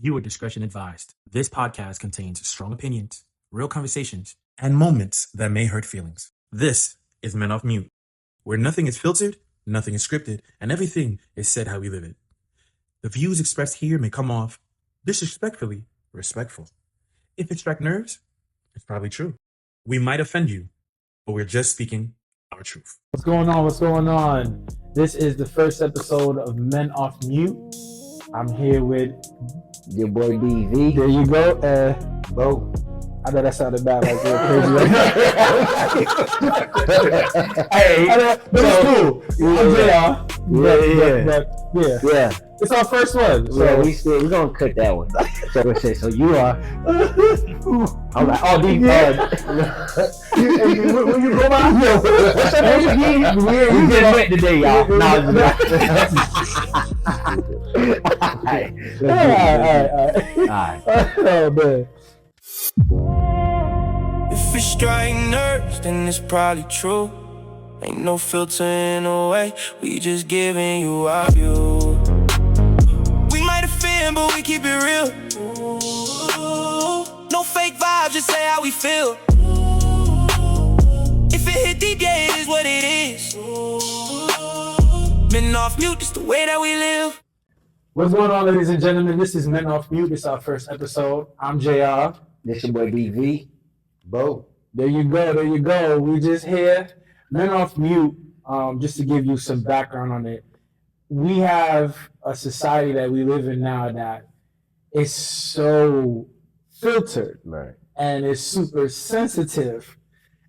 Viewer discretion advised. This podcast contains strong opinions, real conversations, and moments that may hurt feelings. This is Men Off Mute, where nothing is filtered, nothing is scripted, and everything is said how we live it. The views expressed here may come off disrespectfully respectful. If it strikes nerves, it's probably true. We might offend you, but we're just speaking our truth. What's going on? What's going on? This is the first episode of Men Off Mute. I'm here with your boy DV. There you go. Bo. I know that sounded bad, like real crazy. Hey, but it's cool. Yeah. It's our first one. So we're gonna cut that one. So we'll say, so you are. I'm like, oh, DV. When you go by, what's your name? We just went today, y'all. Alright. Oh man. If it's striking nerves, then it's probably true. Ain't no filter in a way, we just giving you our view. We might offend, but we keep it real. No fake vibes, just say how we feel. If it hit deep, yeah, it is what it is. Men Off Mute, just the way that we live. What's going on, ladies and gentlemen? This is Men Off Mute. This is our first episode. I'm JR. This your boy DV. Bo. There you go. We just here. Men Off Mute, just to give you some background on it. We have a society that we live in now that is so filtered, right, and is super sensitive.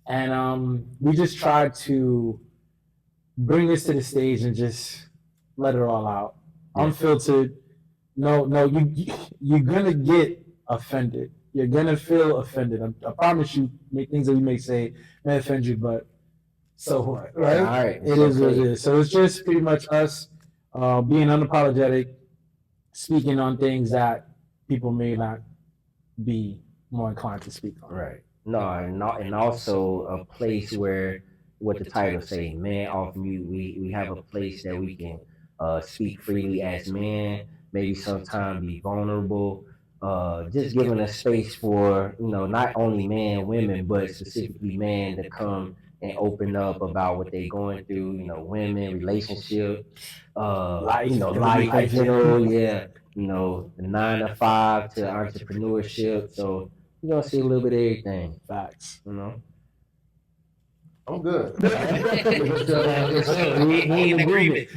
And we just try to bring this to the stage and just let it all out. Unfiltered. No, you're gonna get offended. You're gonna feel offended. I promise you, things that we may say may offend you, but so what, right? All right. It is what it is. So it's just pretty much us being unapologetic, speaking on things that people may not be more inclined to speak on. Right. No, and also a place where, what the title say, Men Off Mute. We have a place that we can speak freely as men, maybe sometimes be vulnerable, just giving a space for, not only men, women, but specifically men to come and open up about what they're going through, women, relationship, life in general, the 9 to 5 to entrepreneurship. So you're gonna see a little bit of everything. Facts. I'm good. We in agreement.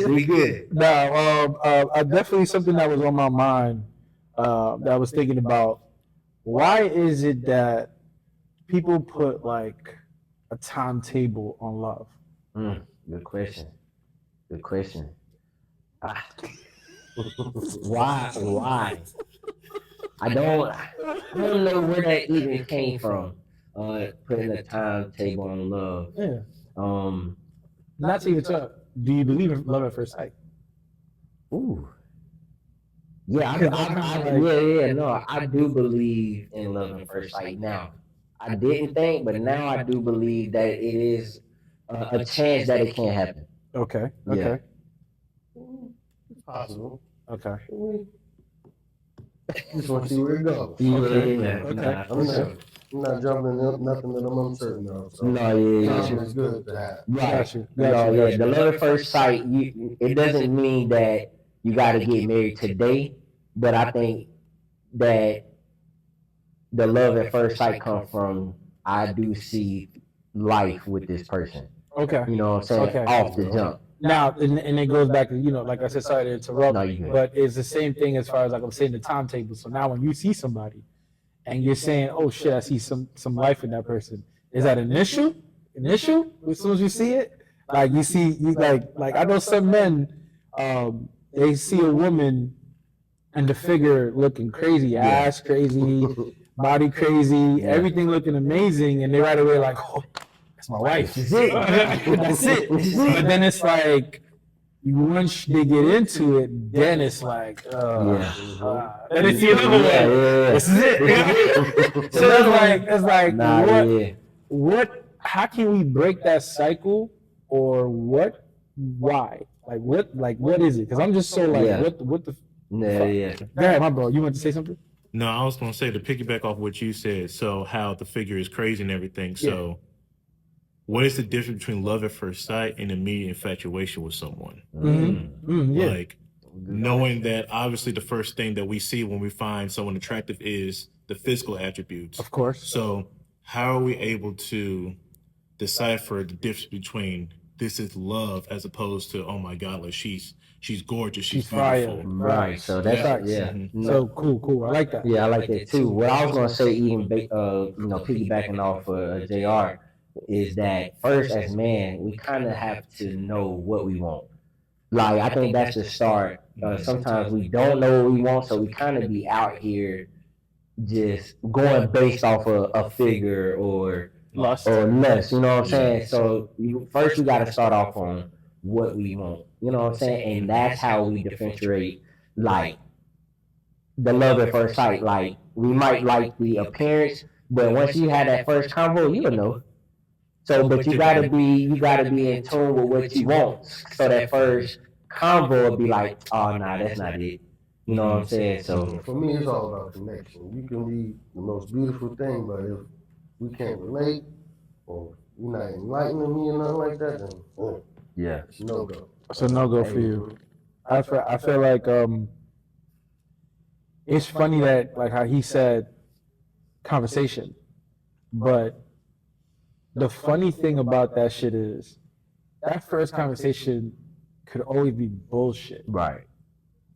We good. Now, definitely something that was on my mind, that I was thinking about. Why is it that people put like a timetable on love? Good question. Why? I don't know where that even came from. Putting a timetable on love. Yeah. Not to even talk. Do you believe in love at first sight? Ooh. Yeah, I do believe in love at first sight. Now, I didn't think, but now I do believe that it is a chance that it can happen. Okay. Yeah. It's possible. Okay. Just want to see where it goes. Okay. I'm not jumping in nothing that I'm uncertain of. So it's good to have. Right. The love at first sight, it doesn't mean that you got to get married today, but I think that the love at first sight comes from, I do see life with this person. Okay. You know what I'm saying? Okay. Off the jump. Now, and it goes back to, like I said, sorry to interrupt, No, you good. but it's the same thing as far as, like I'm saying, the timetable. So now when you see somebody and you're saying, oh shit, I see some life in that person, is that an issue? As soon as you see it? Like like I know some men, they see a woman and the figure looking crazy, ass crazy, body crazy, everything looking amazing, and they right away like, oh, that's my wife. That's it. That's it. But then it's like, once they get into it, then it's like, then it's the other way. This is it. So it's like, what? How can we break that cycle, or what? Why? what is it? Because I'm just so like, Yeah. what the Yeah. Go ahead, my bro. You want to say something? No, I was going to say to piggyback off what you said. So how the figure is crazy and everything. So what is the difference between love at first sight and immediate infatuation with someone? Yeah. Like knowing that obviously the first thing that we see when we find someone attractive is the physical attributes. Of course. So how are we able to decipher the difference between this is love as opposed to, oh my God, like she's gorgeous, she's fire. beautiful. Right. So that's So cool. I like that. Yeah, I like that too. What I was gonna say, even piggybacking off Jr. is that first as man, we kind of have to know what we want. Like I think that's the start. Sometimes we don't know what we want, so we kind of be out here just going based off of a figure or Lust. You know what I'm saying? So first we got to start off on what we want. You know what I'm saying? And that's how we differentiate like the love at first sight. Like we might like the appearance, but once you had that first convo, you'll know. So, but you gotta be in tune with what you want. So that first convo will be like, oh nah, that's not it. You know what I'm saying? So for me, it's all about connection. You can be the most beautiful thing, but if we can't relate or you're not enlightening me or nothing like that, then yeah, it's no go. It's a no go for you. I feel like it's funny that like how he said conversation, but the funny thing about that shit is that first conversation could always be bullshit. right.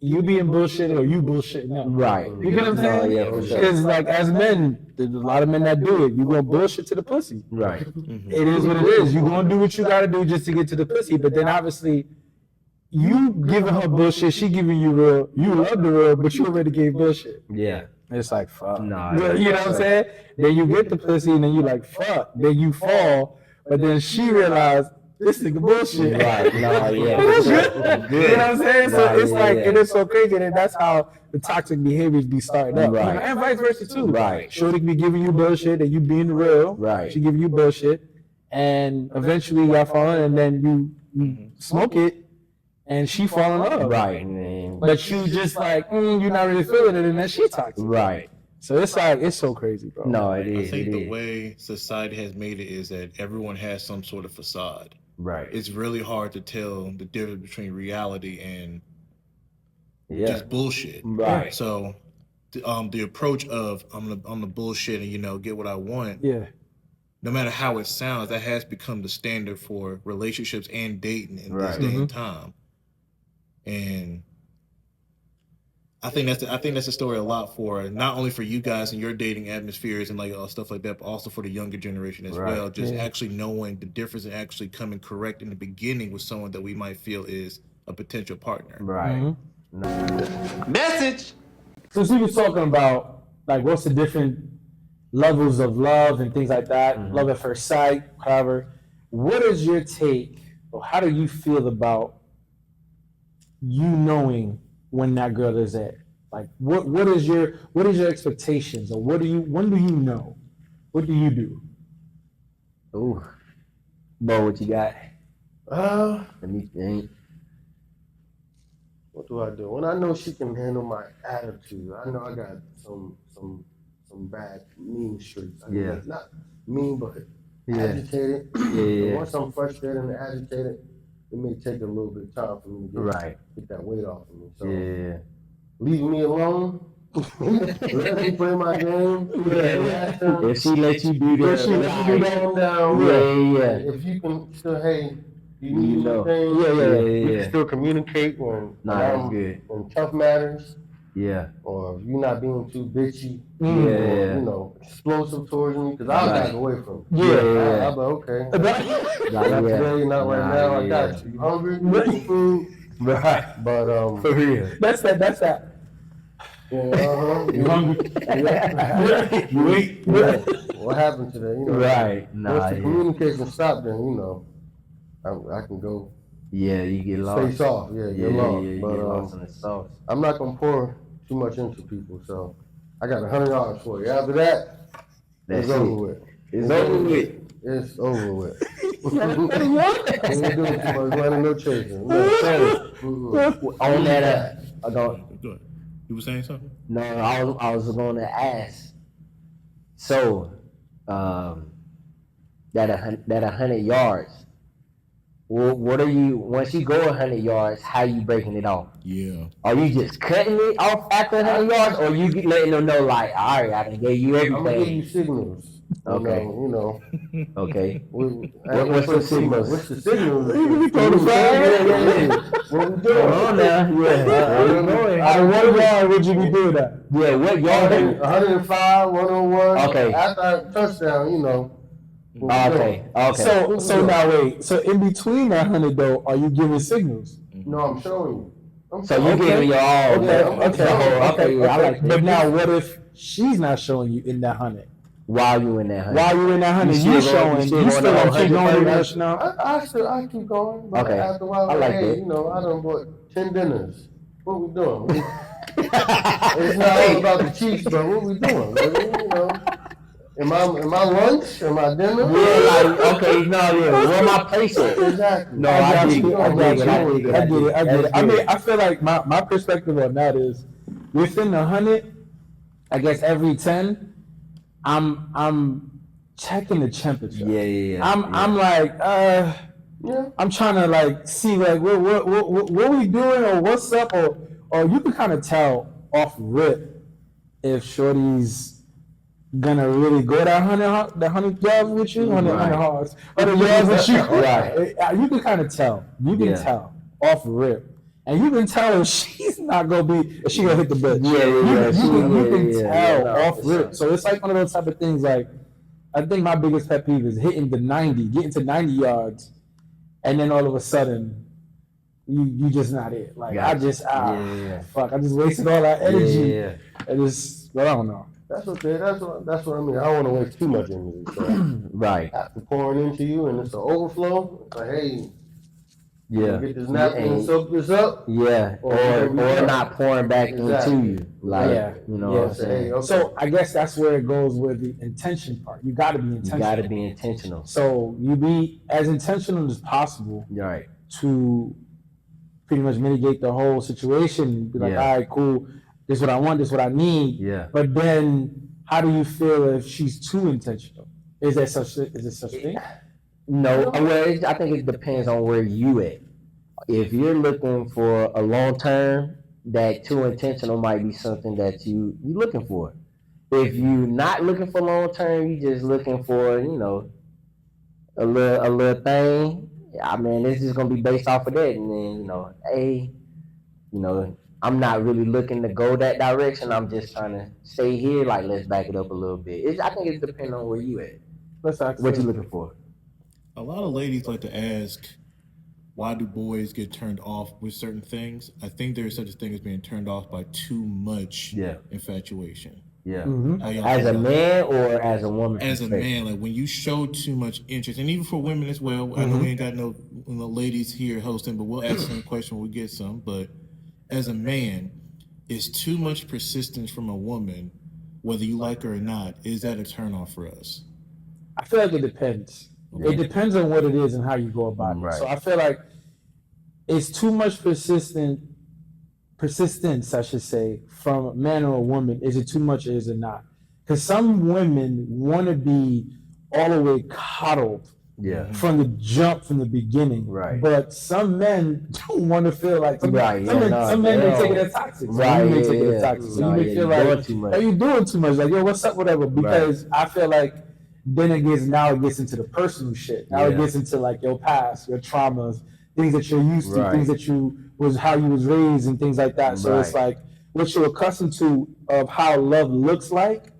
You being bullshit or you bullshitting them. Right. You get what I'm saying? Yeah, for sure. Because like as men, there's a lot of men that do it. You gonna bullshit to the pussy. Right. It is what it is. You gonna do what you gotta do just to get to the pussy. But then obviously, you giving her bullshit, she giving you real. You love the real, but you already gave bullshit. Yeah. It's like fuck. Nah, You know what I'm saying? Then you get the pussy and then you like fuck. Then you fall, but then she realized this nigga bullshit. Right. No, yeah. You know what I'm saying? So Nah, it's yeah, like yeah. it is so crazy, and that's how the toxic behaviors be starting up. Right. You know, and vice versa too. Right. Shorty be giving you bullshit and you being real. Right. She give you bullshit, and eventually y'all fall in, and then you smoke it, and she fall in love. Right, man. But you just like you're not really feeling it, and then she toxic. Right. So it's like it's so crazy, bro. No, it I is. think It the is. way society has made it is that everyone has some sort of facade. Right. It's really hard to tell the difference between reality and Yeah. just bullshit. Right. So, the approach of I'm the bullshit and get what I want. Yeah. No matter how it sounds, that has become the standard for relationships and dating in Right. this day and time. And I think that's a story a lot for not only for you guys and your dating atmospheres and like stuff like that, but also for the younger generation as Right. well. Just actually knowing the difference and actually coming correct in the beginning with someone that we might feel is a potential partner. Right. Message. Since we were talking about like what's the different levels of love and things like that, love at first sight, however, what is your take or how do you feel about you knowing when that girl is at? Like what is your expectations or when do you know? What do you do? Ooh. Bo, what you got? Let me think. What do I do? When I know she can handle my attitude, I know I got some bad mean streaks. I mean, Yeah. not mean, but Yeah. agitated. Yeah. Once I'm frustrated and agitated, it may take a little bit of time for me to get that weight off of me. So Yeah. leave me alone. Let me play my game. If she lets you do that, Calm down. yeah. If you can still, hey, you need anything? Yeah. We can still communicate when That's good. when tough matters, Yeah. or if you're not being too bitchy, Yeah. or, explosive towards me, because I'll back away from it. Yeah. I'll be okay. Like, Not today, not right now. I got you. You hungry? You need some food? Right. But For real. That's that. yeah, You hungry? You eat. what happened today? Right. Once the communication stopped, then I can go Yeah, you get lost. face off. Yeah, Yeah, get lost. you But get lost in the sauce. I'm not gonna pour too much into people, so I got $100 for you. After that, That's it's over it. with. It's over with. It's over with. We ain't doing too much running, no chasing. No. On that, I don't. Go ahead. You were saying something? No, I was going to ask. So, that 100 yards. What are you once you go 100 yards? How you breaking it off? Yeah. Are you just cutting it off after 100 yards, or you letting them know like, all right, I done gave you everything? I'm gonna give you signals. Okay. You know. Okay. What's the signals? What's the signals? What we doing? Hold on now. Yeah. Out of 1 yard, would you be doing that? Yeah. What yard? 105, 101. Okay. After I touchdown, you know. Okay. So now wait. So in between that 100 though, are you giving signals? No, I'm showing you. So you giving your all. Okay. Yeah, I like that. But now, what if she's not showing you in that 100? While you in that 100. While you in that 100, you showing. You still gonna keep going rush now? I keep going. But Okay. After a while, I like hey, that. you know, I done bought 10 dinners. What we doing? It's not all about the cheeks, but what we doing? Like, you know, am I lunch? Am I dinner? Yeah, like okay, no, yeah. Where my place at? Exactly. No, I dig it. I get it. I mean, I feel like my perspective on that is within the 100, I guess every 10, I'm checking the temperature. Yeah. I'm like, I'm trying to like see like what we doing or what's up or you can kind of tell off rip if shorty's gonna really go that 100 yards with you, 100 yards with you. Right. You can kind of tell. You can tell off rip. And you can tell if she's not gonna if she gonna hit the bitch. You can tell off rip. So it's like one of those type of things. Like I think my biggest pet peeve is hitting the 90, getting to 90 yards, and then all of a sudden you just not it. Like I just fuck. I just wasted all that energy. Yeah. And it's I don't know. That's what I mean. I don't want to waste too much energy. So Right. after pouring into you and it's an overflow, it's like, hey, Yeah. get this napkin and soak this up. Yeah. Or not pouring back into you. Like you know what I'm saying? Okay. So I guess that's where it goes with the intention part. You got to be intentional. You got to be intentional. So you be as intentional as possible Right. to pretty much mitigate the whole situation. Be like, all right, cool. This is what I want. This is what I need. Yeah. But then, how do you feel if she's too intentional? Is there such a thing? No. Well, I think it depends on where you at. If you're looking for a long term, that too intentional might be something that you looking for. If you're not looking for long term, you just looking for a little thing. I mean, it's just gonna be based off of that, and then I'm not really looking to go that direction. I'm just trying to stay here. Like, let's back it up a little bit. I think it depends on where you at. Let's ask what you looking for. A lot of ladies like to ask, why do boys get turned off with certain things? I think there is such a thing as being turned off by too much infatuation. Yeah. Mm-hmm. As a man or as a woman? As a man, like when you show too much interest, and even for women as well. I know we ain't got no ladies here hosting, but we'll ask some question when we get some. But as a man, is too much persistence from a woman, whether you like her or not, is that a turnoff for us? I feel like it depends. Yeah. It depends on what it is and how you go about it. So I feel like it's too much persistence, I should say, from a man or a woman. Is it too much or is it not? Because some women want to be all the way coddled from the jump, from the beginning. Right. But some men don't want to feel like some men may take it as toxic. So you may take it as toxic. So you may feel like, are you doing too much? Like, yo, what's up, whatever. Because I feel like then it gets into the personal shit. Now it gets into like your past, your traumas, things that you're used to, things that how you was raised and things like that. So it's like what you're accustomed to of how love looks like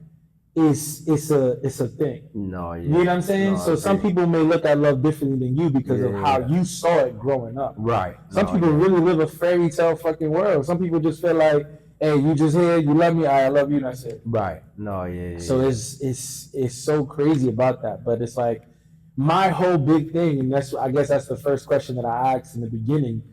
it's a thing. No, yeah. You know what I'm saying? No, so some people may look at love differently than you because of how you saw it growing up. Right. Some people really live a fairy tale fucking world. Some people just feel like, hey, you just here, you love me, I love you, and that's it. Right. No, yeah. So it's so crazy about that. But it's like my whole big thing, and I guess that's the first question that I asked in the beginning.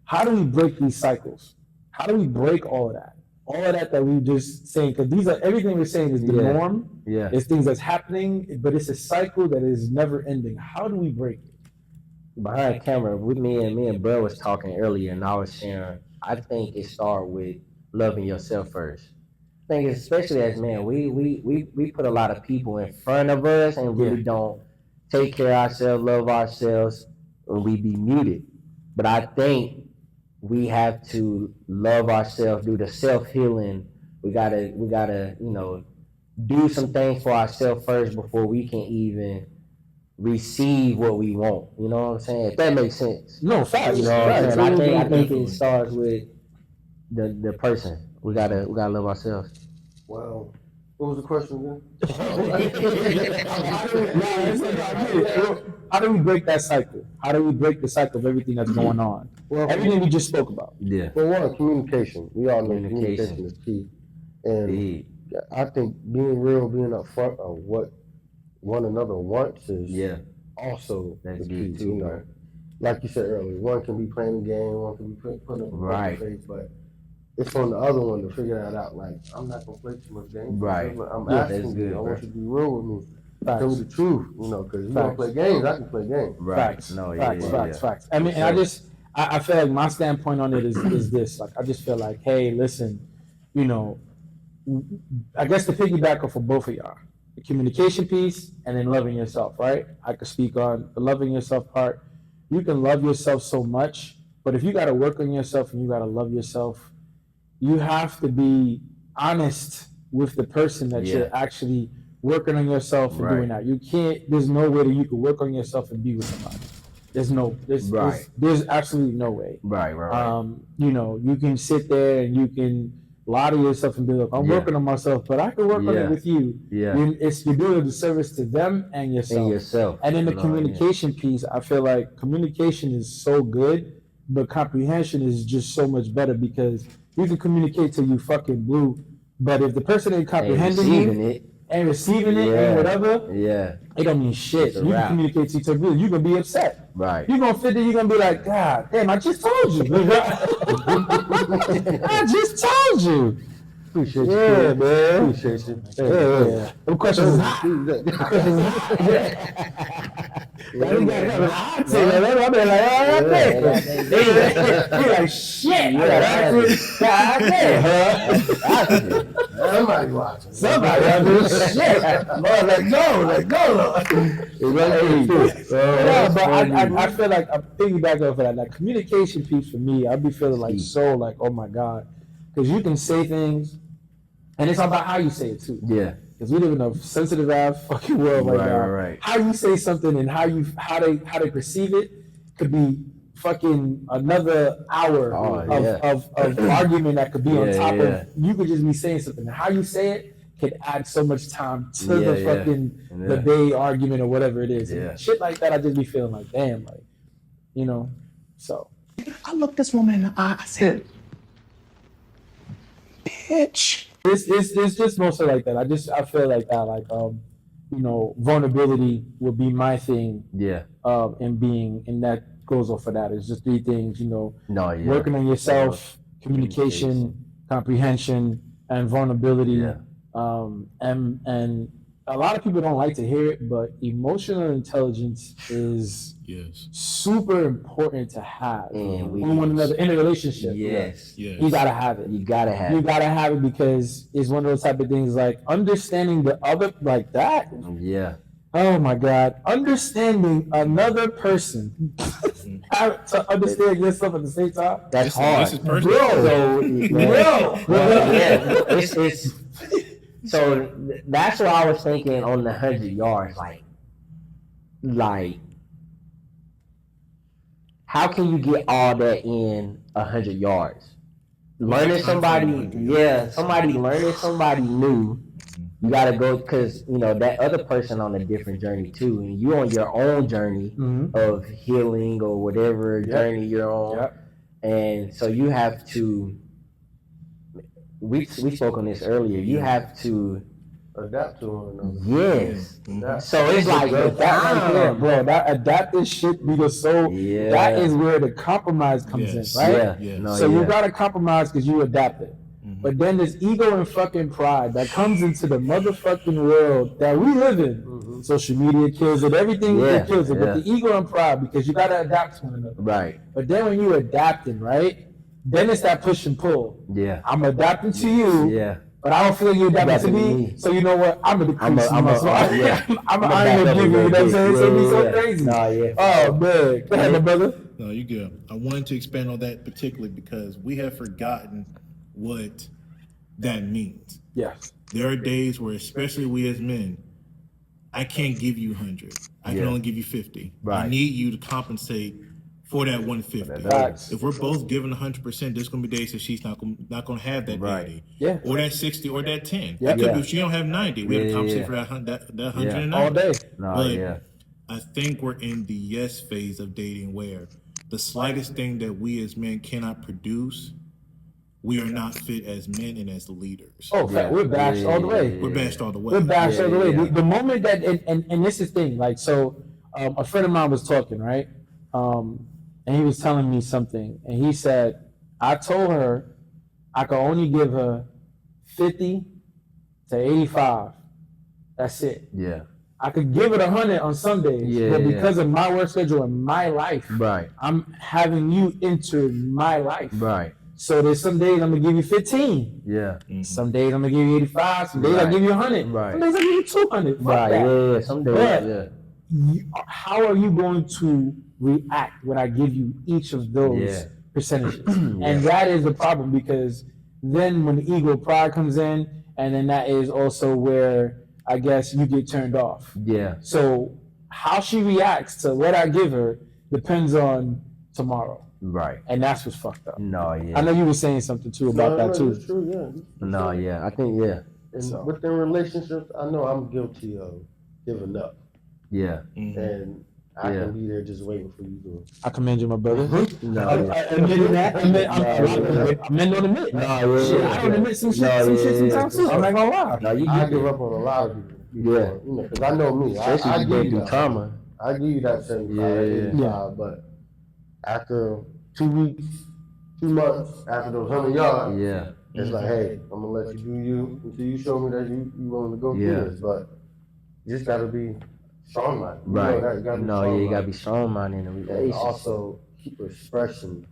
How do we break these cycles? How do we break all of that? all of that we just saying, because these are everything we're saying is the norm. Yeah. It's things that's happening, but it's a cycle that is never ending. How do we break it? Behind camera, with me and Bro was talking earlier, and I was sharing. I think it starts with loving yourself first. I think especially as men, we put a lot of people in front of us and really don't take care of ourselves, love ourselves, and we be muted. But I think we have to love ourselves, do the self healing. We gotta do some things for ourselves first before we can even receive what we want. You know what I'm saying? If that makes sense. No, facts. You know what I'm Facts. saying? I think it starts with the person. We gotta love ourselves. Wow. What was the question again? How do we break that cycle? How do we break the cycle of everything that's going on? Well, everything we just spoke about. Yeah. For one, communication. We all know communication is key. And I think being real, being upfront of what one another wants is also the key too. You know, like you said earlier, one can be playing a game, one can be putting up a face, but it's on the other one to figure that out. Like, I'm not gonna play too much games. Right. I'm asking you. I want you to be real with me. Tell me the truth. You know, because you want to play games, I can play games. Right. Facts. No. Facts. I mean, and I feel like my standpoint on it is this. Like, I just feel like, hey, listen, you know, I guess the piggyback off of both of y'all, the communication piece and then loving yourself, right? I could speak on the loving yourself part. You can love yourself so much, but if you got to work on yourself and you got to love yourself, you have to be honest with the person that you're actually working on yourself and doing that. You can't, there's no way that you can work on yourself and be with somebody. There's absolutely no way. Right. You know, you can sit there and you can lie to yourself and be like, I'm working on myself, but I can work on it with you. Yeah. You're doing a disservice to them and yourself. And then the communication piece, I feel like communication is so good, but comprehension is just so much better because you can communicate till you fucking blue, but if the person ain't comprehending you and receiving it and whatever, it don't mean shit. You can communicate to each other, you're gonna be upset. Right. You're gonna fit there, you're gonna be like, God damn, I just told you. I just told you. Appreciate you. Yeah, man. Appreciate you. Yeah. Them questions is hot. I'm like, like, shit. Somebody watching. Somebody shit. Lord, let go, Lord. But I feel like I'm piggyback off of that. Like communication piece for me, I'd be feeling like so like, oh my God. Because you can say things, and it's all about how you say it too. Yeah. Because we live in a sensitive ass fucking world right now. Right. How you say something and how they perceive it could be fucking another hour of argument that could be on top of. You could just be saying something. And how you say it could add so much time to the fucking the day argument or whatever it is. And shit like that, I just be feeling like, damn, like, you know. So I looked this woman in the eye. I said, bitch. It's just mostly like that. I feel like that, like you know, vulnerability would be my thing. Yeah. And that goes off of that. It's just three things, you know. Working on yourself, communication, comprehension, and vulnerability. Yeah. And a lot of people don't like to hear it, but emotional intelligence is super important to have with one another in a relationship. Yes. You gotta have it. You gotta have it because it's one of those type of things like understanding the other like that. Yeah. Oh my God. Understanding another person to understand yourself at the same time. That's hard. This is personal. It's so that's what I was thinking on the 100 yards. Like, how can you get all that in 100 yards? Learning somebody learning somebody new. You gotta go because you know that other person on a different journey too, and you on your own journey of healing or whatever journey you're on, and so you have to. We spoke on this earlier. You have to adapt to one another. Yes. So it's like that adaptive shit because that is where the compromise comes in, right? Yeah. So you gotta compromise because you adapted. But then this ego and fucking pride that comes into the motherfucking world that we live in. Social media kills it, everything kills it. But the ego and pride, because you gotta adapt to one another. Right. But then when you adapting, right? Then it's that push and pull. Yeah. I'm adapting to you. Yeah. But I don't feel like you adapting to me. So you know what? I'm gonna decrease myself. I'm gonna give you. You know what I'm saying? So be so crazy. Nah, yeah. Oh man, go ahead, my brother. No, you good. I wanted to expand on that particularly because we have forgotten what that means. Yes. There are days where, especially we as men, I can't give you 100. I can only give you 50. Right. I need you to compensate for that 150. Facts. If we're both giving 100%, there's gonna be days that she's not gonna have that 80. Yeah. Or that 60 or that 10. Yeah. That could be if she don't have 90. We have to compensate for that 190. All day. But I think we're in the yes phase of dating where the slightest thing that we as men cannot produce, we are not fit as men and as leaders. Oh, we're bashed all the way. We're bashed all the way. We're bashed all the way. The moment that, and this is the thing, like, so a friend of mine was talking, right? And he was telling me something. And he said, I told her I could only give her 50 to 85. That's it. Yeah. I could give it 100 on some days, but because of my work schedule and my life, I'm having you enter my life. Right. So there's some days I'm gonna give you 15. Yeah. Some days I'm gonna give you 85. Some days I'll give you 100. Right. Some days I'll give you 200. Fuck Right. that. Yeah. Some days. But how are you going to react when I give you each of those percentages? And that is the problem, because then when the ego pride comes in, and then that is also where I guess you get turned off. Yeah. So how she reacts to what I give her depends on tomorrow. Right. And that's what's fucked up. No, yeah. I know you were saying something too about that too. It's true, yeah. No, yeah. I think, And within relationships, I know I'm guilty of giving up. Yeah. And I can be there just waiting for you to. I commend you, my brother. No, I'm not admit. No, Shit, I don't admit some shit sometimes too. I'm not gonna lie. No, you I get give up on a lot of people. Yeah. You know, because I know me. Especially I if you go give through you trauma. I give you that 75, Yeah. but after 2 weeks, 2 months, after those 100 yards, Yeah. it's like, hey, I'm gonna let you do you until you show me that you willing to go Yeah. through this. But you just gotta be strong-minded. Right. You know, you gotta be You gotta be strong-minded in a and relationship. also keep expressing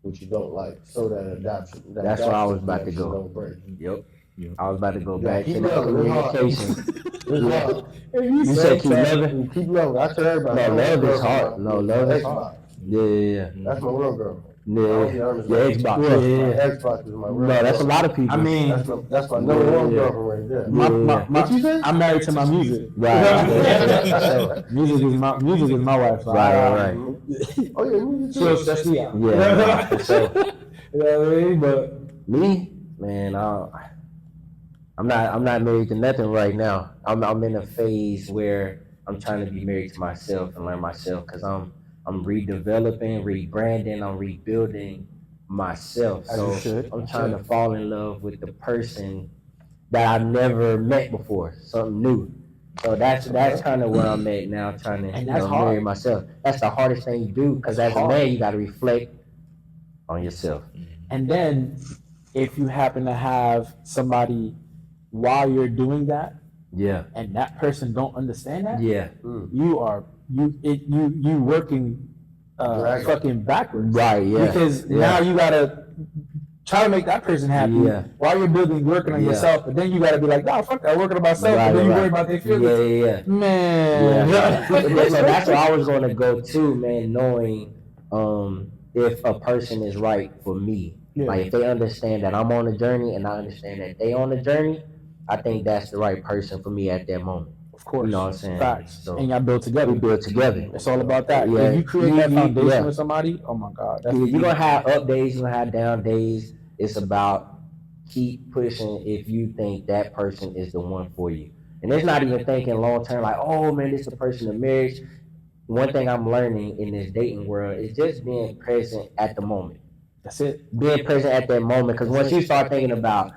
what you don't like, so that adoption. That's where I was about to go. Don't break. Yep. I was about to go back keep to the loving, it's hard. communication. It's hard. You said keep loving? You keep loving. I tell everybody. No, love is hard. No, love is Xbox. hard. Yeah. That's my real girl. Yeah. Xbox. Yeah. Xbox is my real. No, that's a lot of people. I mean, that's my number one girlfriend right there. I'm married to my music. Right. Music is my wife. So Right. Oh yeah, you She'll stress me out. Yeah. For sure. You know what I mean? But Me, man, I'm not married to nothing right now. I'm in a phase where I'm trying to be married to myself and learn myself, because I'm redeveloping, rebranding, I'm rebuilding myself. So I'm trying to fall in love with the person that I've never met before, something new. So that's kind of where I'm at now, trying to marry myself. That's the hardest thing you do, because as a man, you got to reflect on yourself. And then if you happen to have somebody while you're doing that, and that person don't understand that, you working fucking backwards, right? Yeah, because now you gotta try to make that person happy while you're working on yourself, but then you gotta be like, no, fuck that, working on myself, and then you worry about their feelings. Man. So that's where I was going to go too, man, knowing if a person is right for me. Like if they understand that I'm on a journey and I understand that they on a journey, I think that's the right person for me at that moment. Of course. You know what I'm saying? Facts. So, and y'all build together. We build together. It's all about that. Yeah. If you create that foundation with somebody, oh my God. You're going to have up days, you're going to have down days. It's about keep pushing if you think that person is the one for you. And it's not even thinking long term, like, oh man, this is the person of marriage. One thing I'm learning in this dating world is just being present at the moment. That's it. Being present at that moment, because once you start thinking about,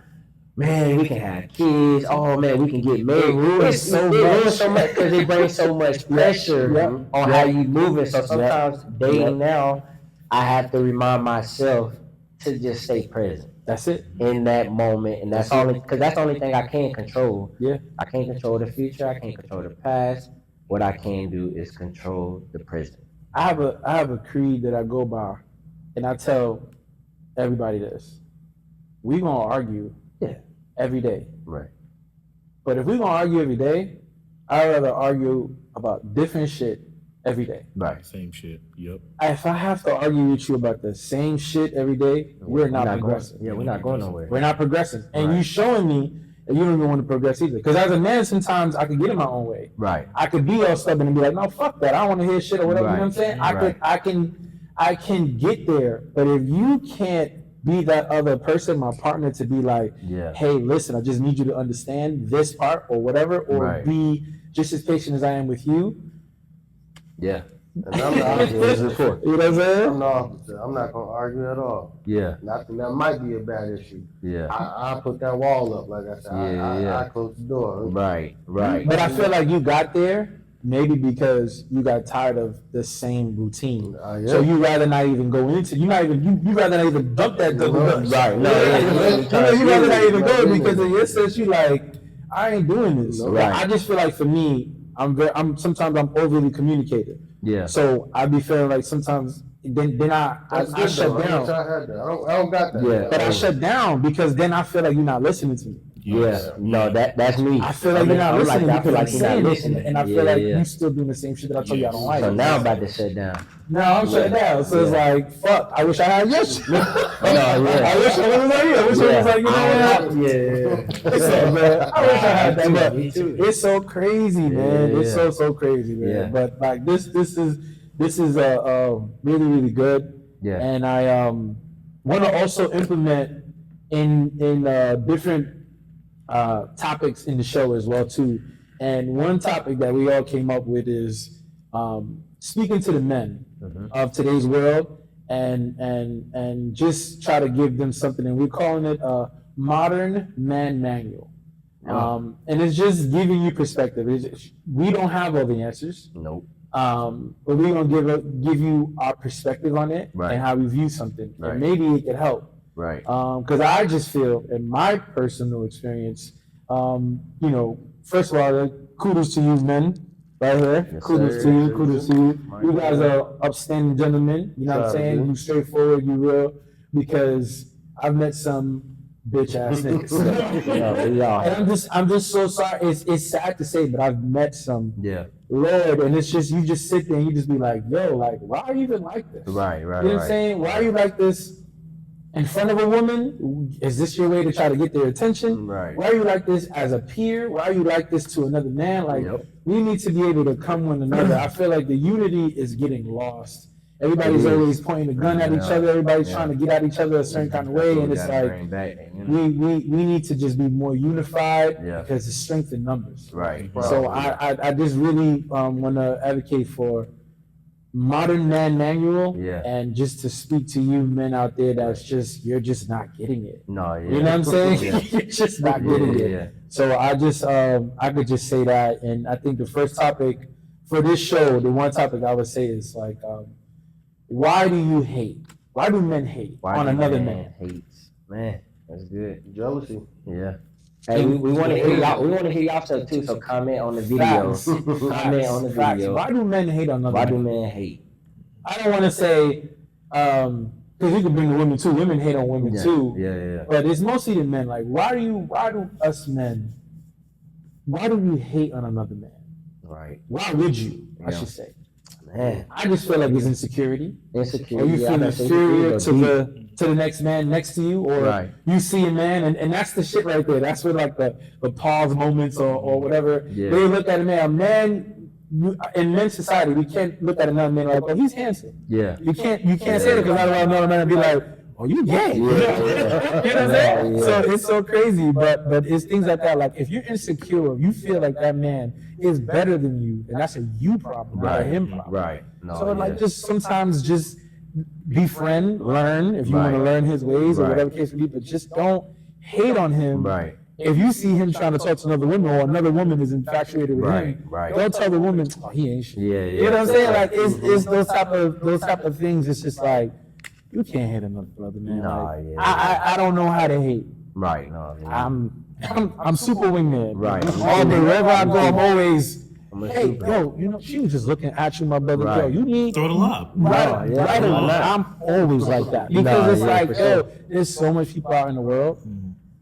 man, we can have kids, oh man, we can get married, it ruins so much because it brings so much pressure on how you moving. So sometimes dating now, I have to remind myself to just stay present. That's it. In that moment, and that's only because that's the only thing I can't control. Yeah. I can't control the future. I can't control the past. What I can do is control the present. I have a creed that I go by, and I tell everybody this: we gonna argue, every day. Right. But if we gonna argue every day, I'd rather argue about different shit every day. Right. Same shit. Yep. If I have to argue with you about the same shit every day, we're not progressing. We're not going nowhere. We're not progressing. And you showing me that you don't even want to progress either. Because as a man, sometimes I could get in my own way. Right. I could be all stubborn and be like, no, fuck that. I don't want to hear shit or whatever. You know what I'm saying? I can get there. But if you can't be that other person, my partner, to be like, hey, listen, I just need you to understand this part or whatever, or be just as patient as I am with you. Yeah. And I'm the opposite. You know what I'm saying? I'm the opposite. I'm not gonna argue at all. Yeah. Nothing that might be a bad issue. Yeah. I put that wall up, like I said. I close the door. Right. Right. But I feel like you got there maybe because you got tired of the same routine. So you rather not even go into you rather not even dump that double dutch. Right. You rather not even go because in your sense you like, I ain't doing this. Right. I just feel like for me, sometimes I'm overly communicative. Yeah. So I be feeling like sometimes then I shut down. I don't got that. Yeah. But I shut down because then I feel like you're not listening to me. Yeah, no, that's me. I feel like you're not listening. I feel like you're not listening, and I feel like you still doing the same shit that I told you I don't like. So now I'm about to shut down. No, I'm shutting down. So it's like, fuck. I wish I had your shit. I wish I was like you. I wish I was like, you know what? So, man, I wish I had that. But it's so crazy, man. It's so crazy, man. Yeah. But like this is really really good. Yeah. And I want to also implement in different topics in the show as well too. And one topic that we all came up with is speaking to the men of today's world and just try to give them something, and we're calling it a modern man manual. And it's just giving you perspective. We don't have all the answers. Nope. But we're gonna give you our perspective on it and how we view something, and maybe it could help. Right. Because I just feel, in my personal experience, first of all, kudos to you men right here. Yes, Kudos to you. You guys are upstanding gentlemen. You know what I'm saying? You straightforward, you real. Because I've met some bitch ass niggas. And I'm just so sorry. It's sad to say, but I've met some. Yeah. Lord, and it's just, you just sit there and you just be like, yo, like, why are you even like this? Right. You know what I'm saying? Why are you like this in front of a woman? Is this your way to try to get their attention? Right. Why are you like this as a peer? Why are you like this to another man? Like, we need to be able to come one another. I feel like the unity is getting lost. Everybody's always pointing a gun at each other. Everybody's trying to get at each other a certain kind of way, and it's like we need to just be more unified because it's strength in numbers. Right. So I just really want to advocate for modern man manual, and just to speak to you men out there you're just not getting it. No, you know what I'm saying? You're just not getting it. So I could just say that, and I think the first topic for this show, the one topic I would say is like, why do you hate? Why do men hate on another man? Hates, man. That's good. Jealousy. Yeah. Hey, we want to hear y'all. We want to hear y'all stuff too. So comment on the video. Comment on the video. Why do men hate on another? Why do men hate? I don't want to say, because you can bring the women too. Women hate on women too. Yeah. But it's mostly the men. Like, why do us men? Why do we hate on another man? Right. Why would you? I should say. Man, I just feel like it's insecurity. Or you feel inferior to the next man next to you, or you see a man, and that's the shit right there. That's where like the pause moments or whatever. Yeah. They look at a man. In men's society, we can't look at another man like, oh, he's handsome. Yeah. You can't say that because I don't want another man to be like, oh, you gay. You know what I'm saying? So it's so crazy, but it's things like that. Like, if you're insecure, you feel like that man is better than you, and that's a you problem, not a him problem. Right. No, So like, just sometimes just befriend, learn if you want to learn his ways or whatever case may be, but just don't hate on him. Right. If you see him trying to talk to another woman, or another woman is infatuated with him, don't tell the woman, oh, he ain't shit. Yeah. You know what I'm saying? Like, it's those type of things. It's just like, you can't hate another brother, man. Nah, like, yeah. I don't know how to hate. Right, no. Man. I'm super wingman. Right. All day, wherever I go, I'm always, I'm a hey, super. yo, you know, she was just looking at you, my brother. Right. Yo, you need Throw the lob. right, yeah, right. I'm always like that because it's like, for yo, sure. there's so much people out in the world.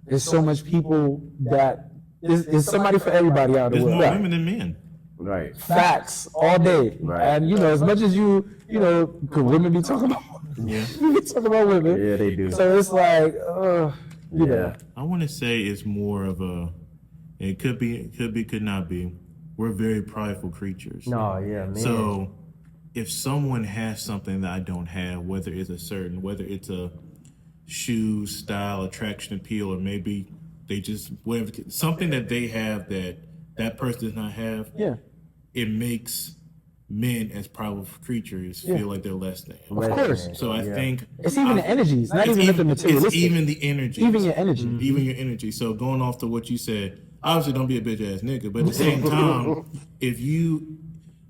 There's so much people that there's somebody for everybody out in There's the more world. women than men. Right. Facts all day, Right. and you know, as much as you know, could women be talking about? Yeah. You be talking about women. Yeah, they do. So it's like, you know. I want to say it's more of a. It could be, could not be. We're very prideful creatures. No, yeah, man. So, if someone has something that I don't have, whether it's a shoe style, attraction, appeal, or maybe they just whatever something that they have that person does not have. Yeah. It makes men as prideful creatures feel like they're less than. Of course. So I think It's even the energies, not even the materialistic. It's even the energy. Even your energy. Even your energy. So going off to what you said, obviously don't be a bitch ass nigga, but at the same time, if you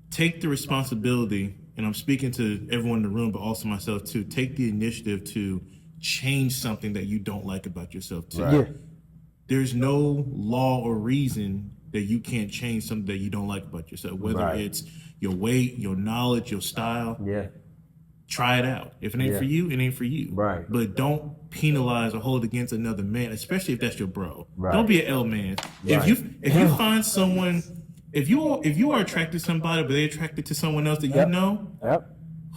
take the responsibility, and I'm speaking to everyone in the room, but also myself too, take the initiative to change something that you don't like about yourself too. Yeah. There's no law or reason that you can't change something that you don't like about yourself, whether it's your weight, your knowledge, your style. Yeah. Try it out. If it ain't for you, it ain't for you. Right. But don't penalize or hold against another man, especially if that's your bro. Right. Don't be an L man. Right. If you find someone, if you are attracted to somebody, but they're attracted to someone else that you know,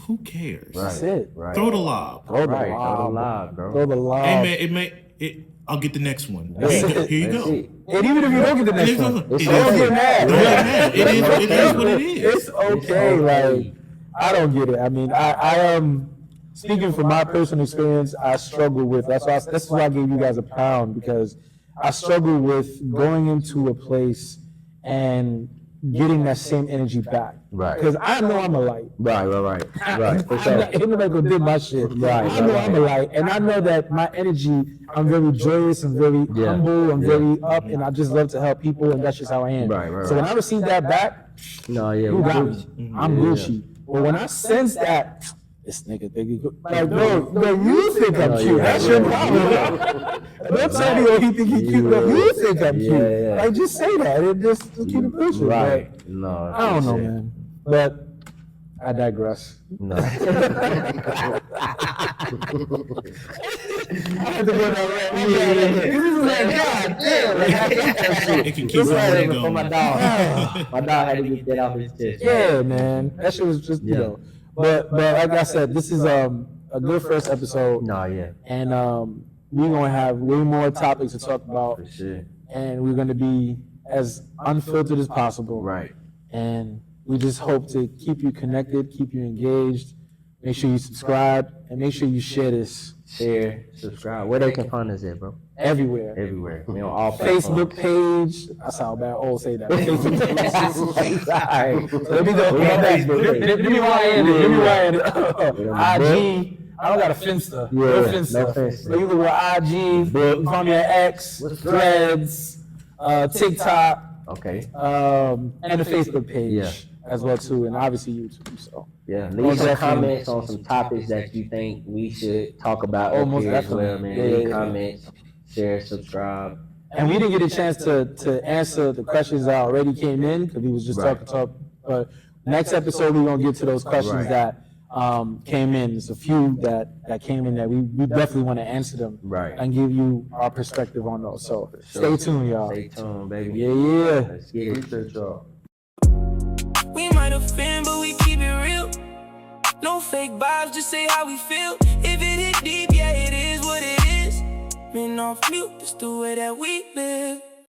who cares? That's it. Right. Throw the lob. Throw the Right. Throw the lob. lob, bro. Throw the lob. Hey man, I'll get the next one. Here you go. And even if you don't get the next one, Don't don't get mad. Don't get mad. It is what it is. It's okay. Like, I don't get it. I mean, I am speaking from my personal experience. I struggle with that's why I gave you guys a pound, because I struggle with going into a place and getting that same energy back. Right. Because I know I'm a light. Right. For I'm sure. not, ain't nobody gonna did my shit. I know I'm a light, and I know that my energy, I'm very joyous, I'm very humble, I'm very up, and I just love to help people, and that's just how I am. Right. So when I receive that back, No, yeah. you we got do. me. I'm Gucci. But when I sense that, this nigga think he good. Like, no, you think I'm cute. That's your problem. Don't tell me what he think he cute. No, you think I'm cute. Yeah. Like, just say that. And just keep it pushing. Right. But No. I don't know, man. But I digress. No. I had to go down there. This is like, God damn. Like, I hate that shit. It can keep rolling For my going. dog. My dog had to get that off his chest. Yeah, man. That shit was just, you know. But like I said, this is a good first episode. No, yeah. And we're going to have way more topics to talk about. For sure. And we're going to be as unfiltered as possible. Right. And we just hope to keep you connected, keep you engaged. Make sure you subscribe and make sure you share this Share, subscribe. Where they can find us at, bro? everywhere. Everywhere. We on all Facebook platforms. page. I sound bad. Oh, say that. Facebook page. Alright. Let me go. We on Facebook. Let me rewind it. Let me rewind it. IG. I don't got a Finsta. Yeah, No Finsta. no Finsta. But you can go IG. You can find me at X, Threads, TikTok, Okay. and the Facebook page Yeah. as well too, and obviously YouTube. So Yeah. Most Leave some definitely. comments on some topics that you think we should talk about Oh, up most here as well, definitely. man. Yeah, Leave yeah. comments, share, subscribe. and we didn't get a chance to answer the questions that already came in because we was just Right. talking. But next episode we're gonna get to those questions Right. that came in. There's a few that came in that we definitely want to answer them Right. and give you our perspective on those. So Sure. stay tuned, y'all. Stay tuned, baby. Yeah. Let's get it. Appreciate y'all. We might offend, but we keep it real. No fake vibes, just say how we feel. If it hit deep, yeah, it is what it is. Men off mute, just the way that we live.